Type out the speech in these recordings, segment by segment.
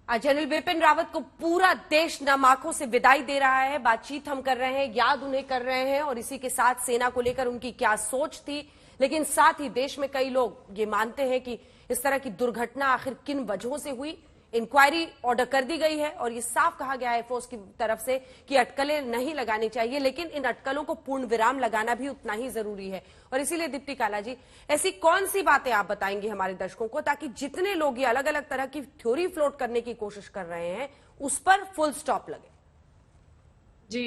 आज जनरल बिपिन रावत को पूरा देश नम आंखों से विदाई दे रहा है। बातचीत हम कर रहे हैं, याद उन्हें कर रहे हैं और इसी के साथ सेना को लेकर उनकी क्या सोच थी। लेकिन साथ ही देश में कई लोग ये मानते हैं कि इस तरह की दुर्घटना आखिर किन वजहों से हुई। इंक्वायरी ऑर्डर कर दी गई है और ये साफ कहा गया है फोर्स की तरफ से कि अटकलें नहीं लगानी चाहिए, लेकिन इन अटकलों को पूर्ण विराम लगाना भी उतना ही जरूरी है। और इसीलिए दीप्ति काला जी, ऐसी कौन सी बातें आप बताएंगे हमारे दर्शकों को ताकि जितने लोग ये अलग अलग तरह की थ्योरी फ्लोट करने की कोशिश कर रहे हैं उस पर फुल स्टॉप लगे। जी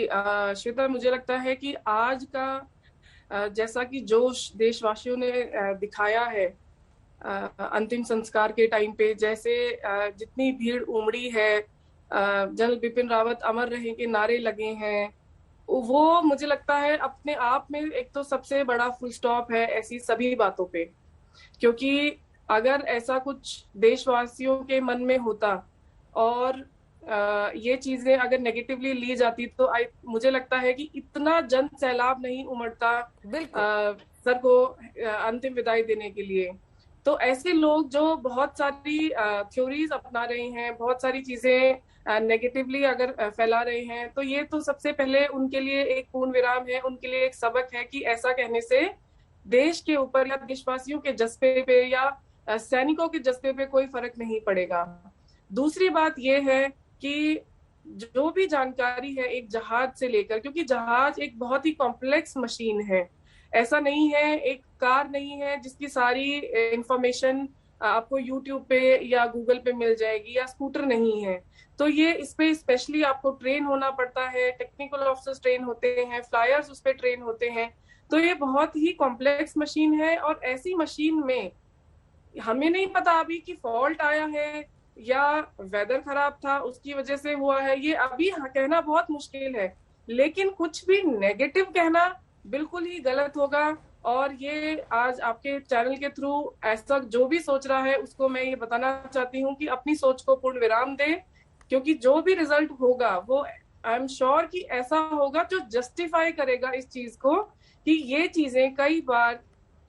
श्वेता, मुझे लगता है कि आज का जैसा कि जोश देशवासियों ने दिखाया है अंतिम संस्कार के टाइम पे, जैसे जितनी भीड़ उमड़ी है, जनरल बिपिन रावत अमर रहे के नारे लगे हैं, वो मुझे लगता है अपने आप में एक तो सबसे बड़ा फुल स्टॉप है ऐसी सभी बातों पे। क्योंकि अगर ऐसा कुछ देशवासियों के मन में होता और ये चीजें अगर नेगेटिवली ली जाती तो मुझे लगता है कि इतना जन सैलाब नहीं उमड़ता सर को अंतिम विदाई देने के लिए। तो ऐसे लोग जो बहुत सारी थ्योरीज अपना रहे हैं, बहुत सारी चीजें नेगेटिवली अगर फैला रहे हैं, तो ये तो सबसे पहले उनके लिए एक पूर्ण विराम है, उनके लिए एक सबक है कि ऐसा कहने से देश के ऊपर या देशवासियों के जज्बे पे या सैनिकों के जज्बे पे कोई फर्क नहीं पड़ेगा। दूसरी बात यह है कि जो भी जानकारी है एक जहाज से लेकर, क्योंकि जहाज एक बहुत ही कॉम्प्लेक्स मशीन है, ऐसा नहीं है, एक कार नहीं है जिसकी सारी इंफॉर्मेशन आपको यूट्यूब पे या गूगल पे मिल जाएगी, या स्कूटर नहीं है। तो ये इस पे स्पेशली आपको ट्रेन होना पड़ता है, टेक्निकल ऑफिसर्स ट्रेन होते हैं, फ्लायर्स उस पे ट्रेन होते हैं। तो ये बहुत ही कॉम्प्लेक्स मशीन है और ऐसी मशीन में हमें नहीं पता अभी कि फॉल्ट आया है या वेदर खराब था उसकी वजह से हुआ है, ये अभी कहना बहुत मुश्किल है। लेकिन कुछ भी नेगेटिव कहना बिल्कुल ही गलत होगा। और ये आज आपके चैनल के थ्रू ऐसा जो भी सोच रहा है उसको मैं ये बताना चाहती हूँ कि अपनी सोच को पूर्ण विराम दे, क्योंकि जो भी रिजल्ट होगा वो आई एम श्योर कि ऐसा होगा जो जस्टिफाई करेगा इस चीज को कि ये चीजें कई बार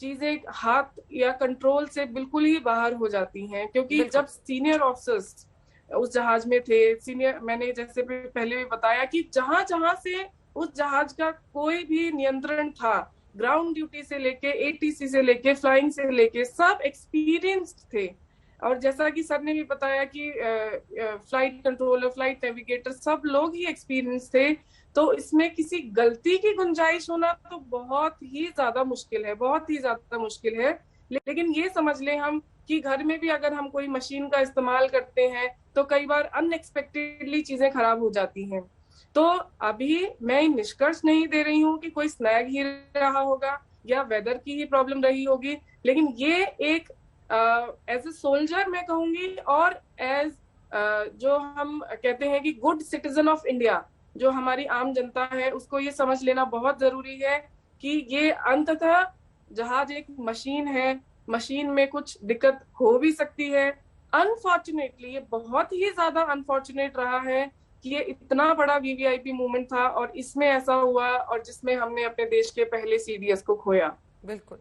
चीजें हाथ या कंट्रोल से बिल्कुल ही बाहर हो जाती हैं। क्योंकि जब सीनियर ऑफिसर्स उस जहाज में थे, सीनियर, मैंने जैसे पहले भी बताया कि जहां जहां से उस जहाज का कोई भी नियंत्रण था, ग्राउंड ड्यूटी से लेके एटीसी से लेके फ्लाइंग से लेके सब एक्सपीरियंस्ड थे। और जैसा कि सर ने भी बताया कि फ्लाइट कंट्रोलर, फ्लाइट नेविगेटर, सब लोग ही एक्सपीरियंस थे। तो इसमें किसी गलती की गुंजाइश होना तो बहुत ही ज्यादा मुश्किल है, बहुत ही ज्यादा मुश्किल है। लेकिन ये समझ लें हम कि घर में भी अगर हम कोई मशीन का इस्तेमाल करते हैं तो कई बार अनएक्सपेक्टेडली चीजें खराब हो जाती हैं। तो अभी मैं निष्कर्ष नहीं दे रही हूँ कि कोई स्नैग ही रहा होगा या वेदर की ही प्रॉब्लम रही होगी, लेकिन ये एक एज ए सोल्जर मैं कहूंगी और एज जो हम कहते हैं कि गुड सिटीजन ऑफ इंडिया, जो हमारी आम जनता है, उसको ये समझ लेना बहुत जरूरी है कि ये अंततः जहाज एक मशीन है, मशीन में कुछ दिक्कत हो भी सकती है। अनफॉर्चुनेटली ये बहुत ही ज्यादा अनफॉर्चुनेट रहा है कि ये इतना बड़ा वीवीआईपी मूवमेंट था और इसमें ऐसा हुआ और जिसमें हमने अपने देश के पहले सीडीएस को खोया। बिल्कुल।